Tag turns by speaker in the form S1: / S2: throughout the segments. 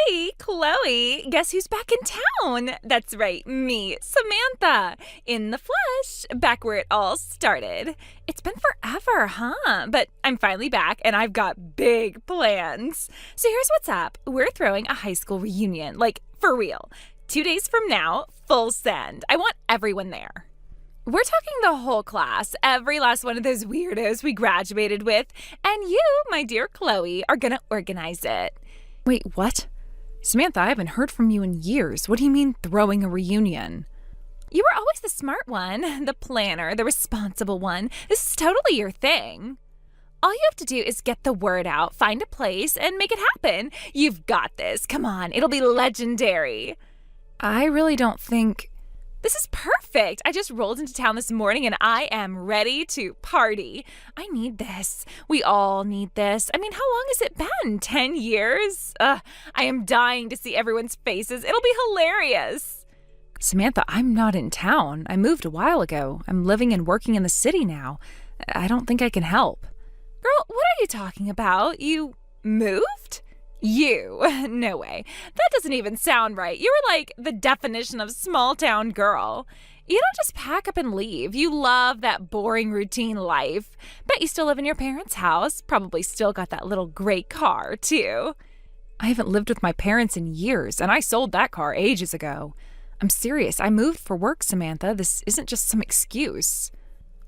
S1: Hey, Chloe, guess who's back in town? That's right, me, Samantha, in the flesh, back where it all started. It's been forever, huh? But I'm finally back and I've got big plans. So here's what's up. We're throwing a high school reunion, like for real. 2 days from now, full send. I want everyone there. We're talking the whole class, every last one of those weirdos we graduated with, and you, my dear Chloe, are gonna organize it.
S2: Wait, what? Samantha, I haven't heard from you in years. What do you mean throwing a reunion?
S1: You were always the smart one, the planner, the responsible one. This is totally your thing. All you have to do is get the word out, find a place, and make it happen. You've got this. Come on, it'll be legendary.
S2: I really don't think...
S1: This is perfect. I just rolled into town this morning and I am ready to party. I need this. We all need this. I mean, how long has it been? 10 years? I am dying to see everyone's faces. It'll be hilarious.
S2: Samantha, I'm not in town. I moved a while ago. I'm living and working in the city now. I don't think I can help.
S1: Girl, what are you talking about? You moved? You? No way. That doesn't even sound right. You were like the definition of small town girl. You don't just pack up and leave. You love that boring routine life. Bet you still live in your parents' house. Probably still got that little gray car, too.
S2: I haven't lived with my parents in years, and I sold that car ages ago. I'm serious. I moved for work, Samantha. This isn't just some excuse.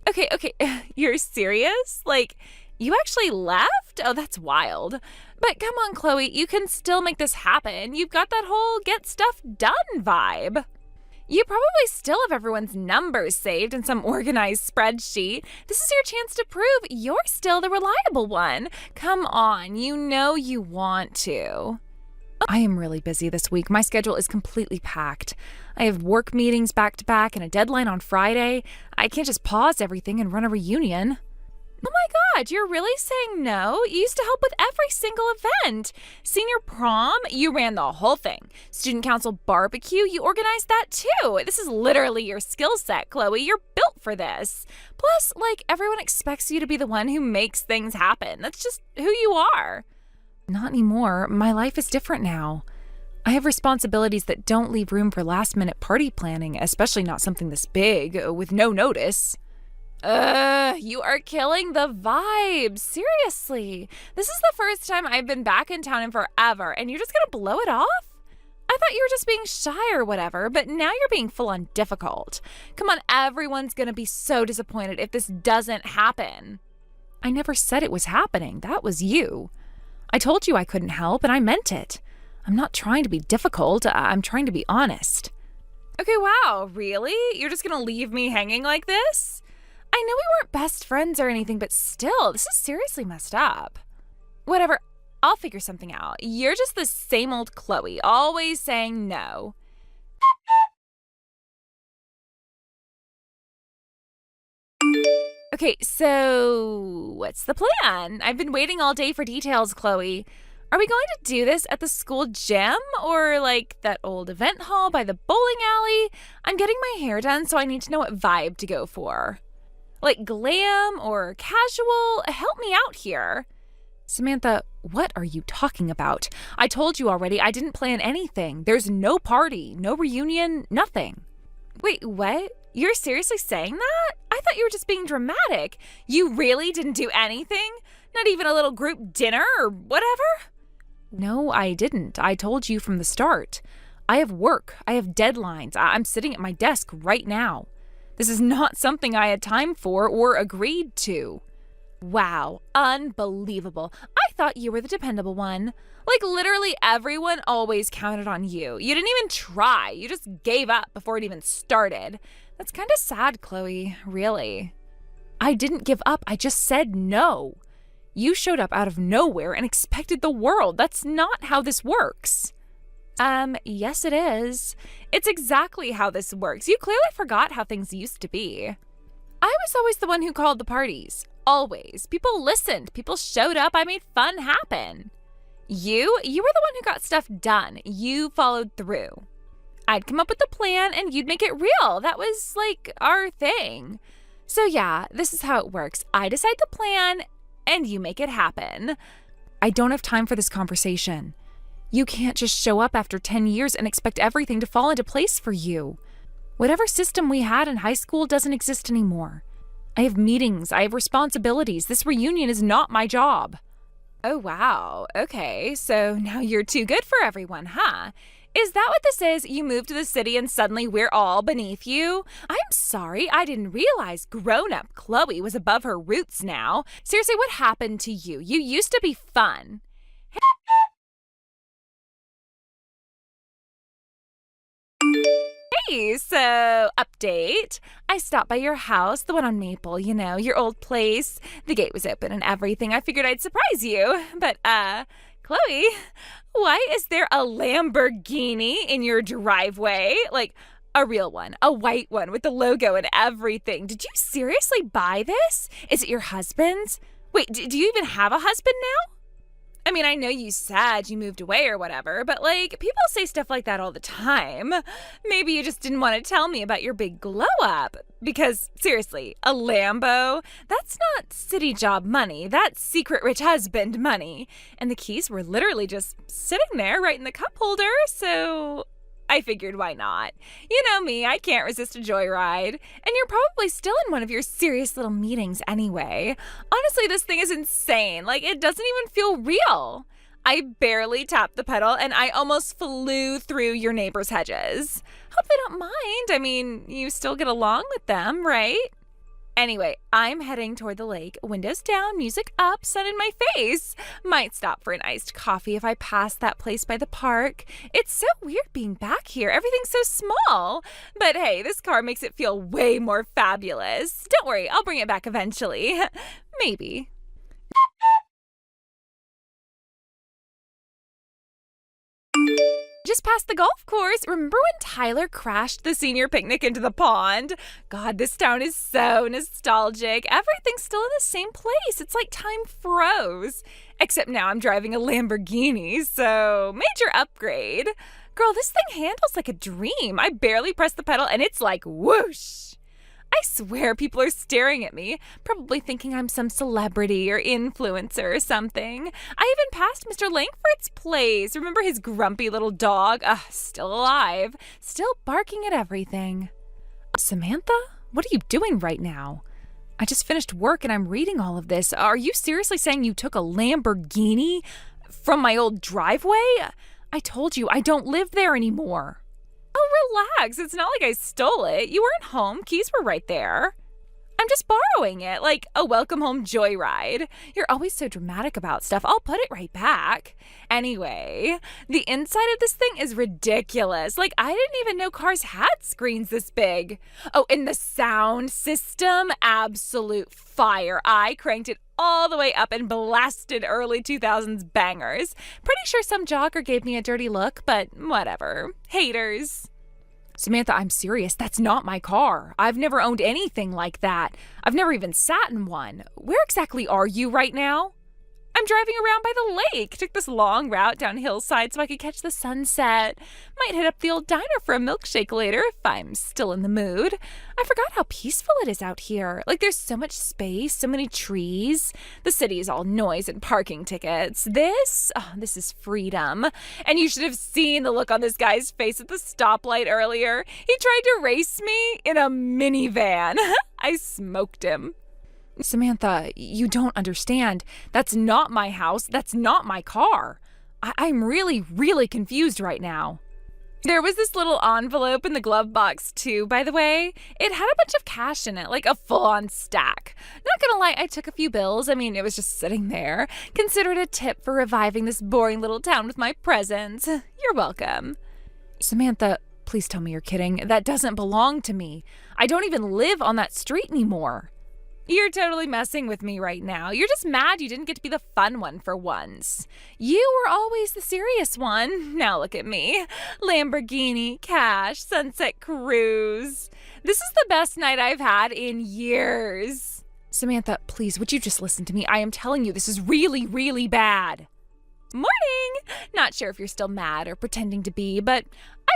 S1: Okay. You're serious? Like, you actually left? Oh, that's wild. But come on, Chloe, you can still make this happen. You've got that whole get stuff done vibe. You probably still have everyone's numbers saved in some organized spreadsheet. This is your chance to prove you're still the reliable one. Come on, you know you want to.
S2: I am really busy this week. My schedule is completely packed. I have work meetings back to back and a deadline on Friday. I can't just pause everything and run a reunion.
S1: Oh my God, you're really saying no? You used to help with every single event. Senior prom, you ran the whole thing. Student council barbecue, you organized that too. This is literally your skill set, Chloe. You're built for this. Plus, everyone expects you to be the one who makes things happen. That's just who you are.
S2: Not anymore. My life is different now. I have responsibilities that don't leave room for last-minute party planning, especially not something this big, with no notice.
S1: You are killing the vibe. Seriously. This is the first time I've been back in town in forever, and you're just gonna blow it off? I thought you were just being shy or whatever, but now you're being full-on difficult. Come on, everyone's gonna be so disappointed if this doesn't happen.
S2: I never said it was happening. That was you. I told you I couldn't help, and I meant it. I'm not trying to be difficult. I'm trying to be honest.
S1: Okay, wow, really? You're just gonna leave me hanging like this? I know we weren't best friends or anything, but still, this is seriously messed up. Whatever, I'll figure something out. You're just the same old Chloe, always saying no. Okay, so what's the plan? I've been waiting all day for details, Chloe. Are we going to do this at the school gym or that old event hall by the bowling alley? I'm getting my hair done, so I need to know what vibe to go for. Glam or casual? Help me out here.
S2: Samantha, what are you talking about? I told you already I didn't plan anything. There's no party, no reunion, nothing.
S1: Wait, what? You're seriously saying that? I thought you were just being dramatic. You really didn't do anything? Not even a little group dinner or whatever?
S2: No, I didn't. I told you from the start. I have work. I have deadlines. I'm sitting at my desk right now. This is not something I had time for or agreed to.
S1: Wow, unbelievable. I thought you were the dependable one. Literally everyone always counted on you. You didn't even try. You just gave up before it even started. That's kind of sad, Chloe, really.
S2: I didn't give up. I just said no. You showed up out of nowhere and expected the world. That's not how this works.
S1: Yes it is. It's exactly how this works. You clearly forgot how things used to be. I was always the one who called the parties. Always. People listened. People showed up. I made fun happen. You were the one who got stuff done. You followed through. I'd come up with the plan and you'd make it real. That was our thing. So yeah, this is how it works. I decide the plan and you make it happen.
S2: I don't have time for this conversation. You can't just show up after 10 years and expect everything to fall into place for you. Whatever system we had in high school doesn't exist anymore. I have meetings, I have responsibilities. This reunion is not my job.
S1: Oh, wow. Okay, so now you're too good for everyone, huh? Is that what this is? You moved to the city and suddenly we're all beneath you? I'm sorry, I didn't realize grown-up Chloe was above her roots now. Seriously, what happened to you? You used to be fun. Hey, so update. I stopped by your house, the one on Maple, your old place. The gate was open and everything. I figured I'd surprise you. But, Chloe, why is there a Lamborghini in your driveway? Like, a real one, a white one with the logo and everything. Did you seriously buy this? Is it your husband's? Wait, do you even have a husband now? I mean, I know you said you moved away or whatever, but people say stuff like that all the time. Maybe you just didn't want to tell me about your big glow up. Because, seriously, a Lambo? That's not city job money. That's secret rich husband money. And the keys were literally just sitting there right in the cup holder, so I figured why not. You know me, I can't resist a joyride. And you're probably still in one of your serious little meetings anyway. Honestly, this thing is insane. It doesn't even feel real. I barely tapped the pedal and I almost flew through your neighbor's hedges. Hope they don't mind. I mean, you still get along with them, right? Anyway, I'm heading toward the lake, windows down, music up, sun in my face. Might stop for an iced coffee if I pass that place by the park. It's so weird being back here. Everything's so small. But hey, this car makes it feel way more fabulous. Don't worry, I'll bring it back eventually. Maybe. Just past the golf course. Remember when Tyler crashed the senior picnic into the pond? God, this town is so nostalgic. Everything's still in the same place. It's like time froze. Except now I'm driving a Lamborghini, so major upgrade. Girl, this thing handles like a dream. I barely press the pedal and it's like whoosh. I swear people are staring at me, probably thinking I'm some celebrity or influencer or something. I even passed Mr. Langford's place. Remember his grumpy little dog? Still alive, still barking at everything.
S2: Samantha, what are you doing right now? I just finished work and I'm reading all of this. Are you seriously saying you took a Lamborghini from my old driveway? I told you I don't live there anymore.
S1: Oh, relax. It's not like I stole it. You weren't home. Keys were right there. I'm just borrowing it, like a welcome home joyride. You're always so dramatic about stuff. I'll put it right back. Anyway, the inside of this thing is ridiculous. I didn't even know cars had screens this big. Oh, and the sound system, absolute fire. I cranked it all the way up and blasted early 2000s bangers. Pretty sure some jogger gave me a dirty look, but whatever. Haters.
S2: Samantha, I'm serious. That's not my car. I've never owned anything like that. I've never even sat in one. Where exactly are you right now?
S1: I'm driving around by the lake. Took this long route down hillside so I could catch the sunset. Might hit up the old diner for a milkshake later if I'm still in the mood. I forgot how peaceful it is out here. There's so much space, so many trees. The city is all noise and parking tickets. This is freedom. And you should have seen the look on this guy's face at the stoplight earlier. He tried to race me in a minivan. I smoked him.
S2: Samantha, you don't understand. That's not my house. That's not my car. I'm really, really confused right now.
S1: There was this little envelope in the glove box, too, by the way. It had a bunch of cash in it, like a full-on stack. Not gonna lie, I took a few bills. I mean, it was just sitting there. Consider it a tip for reviving this boring little town with my presence. You're welcome.
S2: Samantha, please tell me you're kidding. That doesn't belong to me. I don't even live on that street anymore.
S1: You're totally messing with me right now. You're just mad you didn't get to be the fun one for once. You were always the serious one. Now look at me. Lamborghini, cash, sunset cruise. This is the best night I've had in years.
S2: Samantha, please, would you just listen to me? I am telling you, this is really, really bad.
S1: Morning! Not sure if you're still mad or pretending to be, but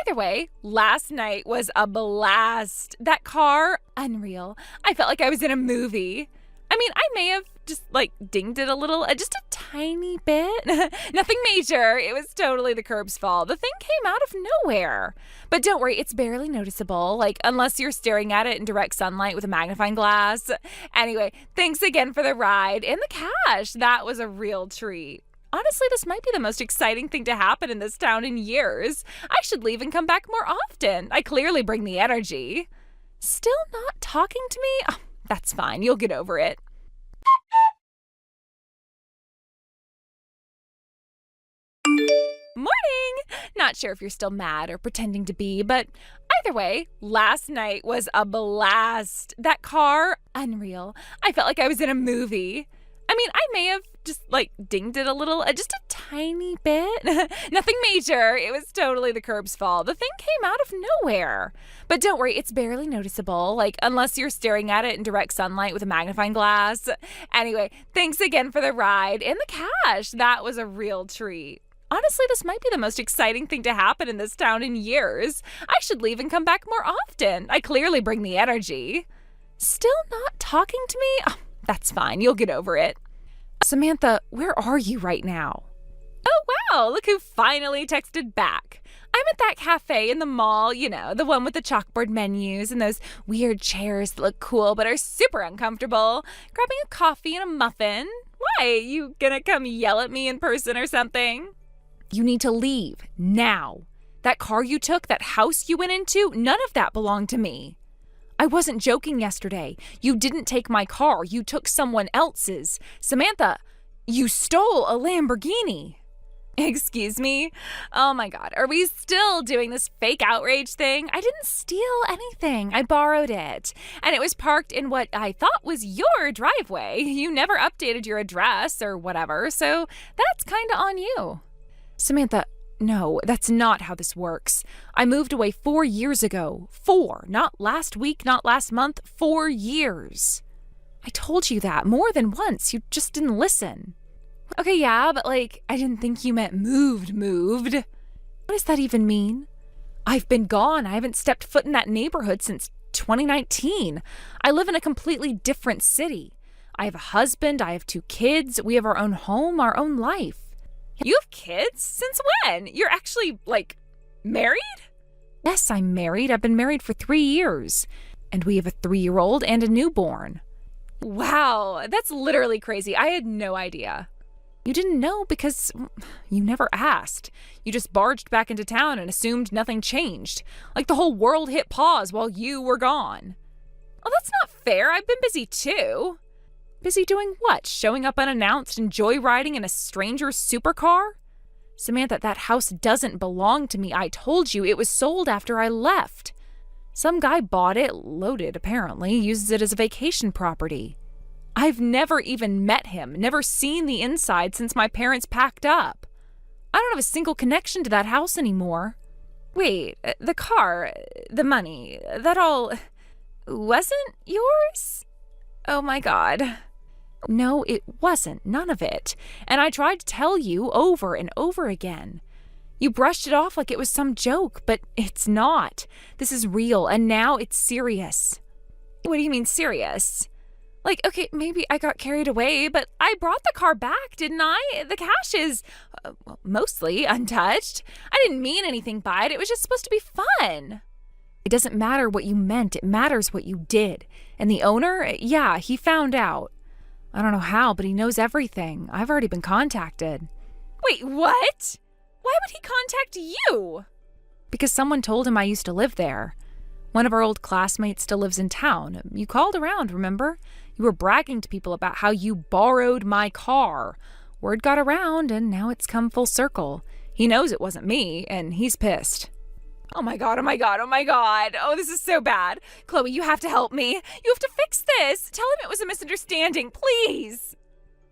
S1: either way, last night was a blast. That car, unreal. I felt like I was in a movie. I mean, I may have just dinged it a little, just a tiny bit. Nothing major. It was totally the curb's fault. The thing came out of nowhere. But don't worry, it's barely noticeable, unless you're staring at it in direct sunlight with a magnifying glass. Anyway, thanks again for the ride and the cash. That was a real treat. Honestly, this might be the most exciting thing to happen in this town in years. I should leave and come back more often. I clearly bring the energy. Still not talking to me? Oh, that's fine. You'll get over it. Morning! Not sure if you're still mad or pretending to be, but either way, last night was a blast. That car, unreal. I felt like I was in a movie. I mean, I may have just dinged it a little, just a tiny bit. Nothing major. It was totally the curb's fault. The thing came out of nowhere. But don't worry, it's barely noticeable, unless you're staring at it in direct sunlight with a magnifying glass. Anyway, thanks again for the ride and the cash. That was a real treat. Honestly, this might be the most exciting thing to happen in this town in years. I should leave and come back more often. I clearly bring the energy. Still not talking to me? Oh, that's fine. You'll get over it.
S2: Samantha, where are you right now?
S1: Oh, wow. Look who finally texted back. I'm at that cafe in the mall, the one with the chalkboard menus and those weird chairs that look cool but are super uncomfortable. Grabbing a coffee and a muffin. Why? You gonna come yell at me in person or something?
S2: You need to leave now. That car you took, that house you went into, none of that belonged to me. I wasn't joking yesterday. You didn't take my car. You took someone else's. Samantha, you stole a Lamborghini.
S1: Excuse me? Oh my God, are we still doing this fake outrage thing? I didn't steal anything. I borrowed it. And it was parked in what I thought was your driveway. You never updated your address or whatever, so that's kind of on you.
S2: Samantha, no, that's not how this works. I moved away 4 years ago. 4, not last week, not last month, 4 years. I told you that more than once. You just didn't listen.
S1: Okay, yeah, but I didn't think you meant moved.
S2: What does that even mean? I've been gone. I haven't stepped foot in that neighborhood since 2019. I live in a completely different city. I have a husband. I have 2 kids. We have our own home, our own life.
S1: You have kids? Since when? You're actually, married?
S2: Yes, I'm married. I've been married for 3 years. And we have a 3-year-old and a newborn.
S1: Wow, that's literally crazy. I had no idea.
S2: You didn't know because you never asked. You just barged back into town and assumed nothing changed. Like the whole world hit pause while you were gone.
S1: Well, that's not fair. I've been busy too.
S2: Busy doing what? Showing up unannounced and joyriding in a stranger's supercar? Samantha, that house doesn't belong to me. I told you it was sold after I left. Some guy bought it, loaded apparently, uses it as a vacation property. I've never even met him, never seen the inside since my parents packed up. I don't have a single connection to that house anymore.
S1: Wait, the car, the money, that all wasn't yours? Oh my God.
S2: No, it wasn't. None of it. And I tried to tell you over and over again. You brushed it off like it was some joke, but it's not. This is real, and now it's serious.
S1: What do you mean serious? Okay, maybe I got carried away, but I brought the car back, didn't I? The cash is mostly untouched. I didn't mean anything by it. It was just supposed to be fun.
S2: It doesn't matter what you meant. It matters what you did. And the owner, yeah, he found out. I don't know how, but he knows everything. I've already been contacted.
S1: Wait, what? Why would he contact you?
S2: Because someone told him I used to live there. One of our old classmates still lives in town. You called around, remember? You were bragging to people about how you borrowed my car. Word got around, and now it's come full circle. He knows it wasn't me, and he's pissed.
S1: Oh my God, oh my God, oh my God. Oh, this is so bad. Chloe, you have to help me. You have to fix this. Tell him it was a misunderstanding, please.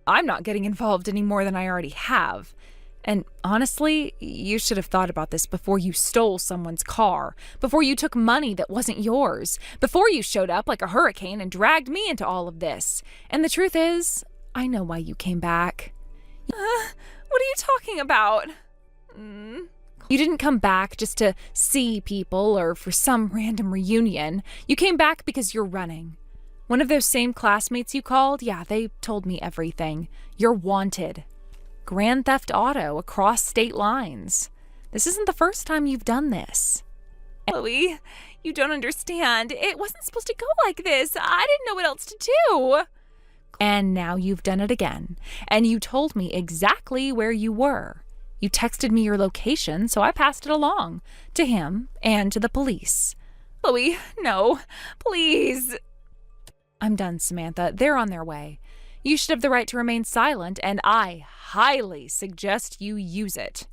S2: I'm not getting involved any more than I already have. And honestly, you should have thought about this before you stole someone's car, before you took money that wasn't yours, before you showed up like a hurricane and dragged me into all of this. And the truth is, I know why you came back.
S1: What are you talking about?
S2: You didn't come back just to see people or for some random reunion. You came back because you're running. One of those same classmates you called? Yeah, they told me everything. You're wanted. Grand theft auto across state lines. This isn't the first time you've done this.
S1: Chloe, you don't understand. It wasn't supposed to go like this. I didn't know what else to do.
S2: And now you've done it again. And you told me exactly where you were. You texted me your location, so I passed it along to him and to the police.
S1: Chloe, no, please.
S2: I'm done, Samantha. They're on their way. You should have the right to remain silent, and I highly suggest you use it.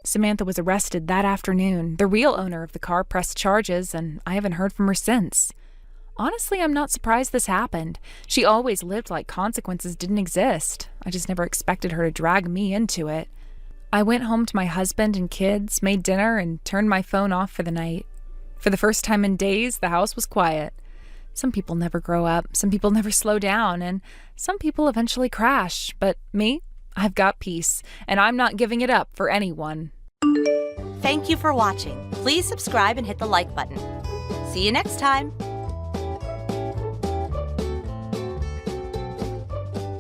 S2: Samantha was arrested that afternoon. The real owner of the car pressed charges, and I haven't heard from her since. Honestly, I'm not surprised this happened. She always lived like consequences didn't exist. I just never expected her to drag me into it. I went home to my husband and kids, made dinner, and turned my phone off for the night. For the first time in days, the house was quiet. Some people never grow up, some people never slow down, and some people eventually crash. But me, I've got peace, and I'm not giving it up for anyone.
S3: Thank you for watching. Please subscribe and hit the like button. See you next time.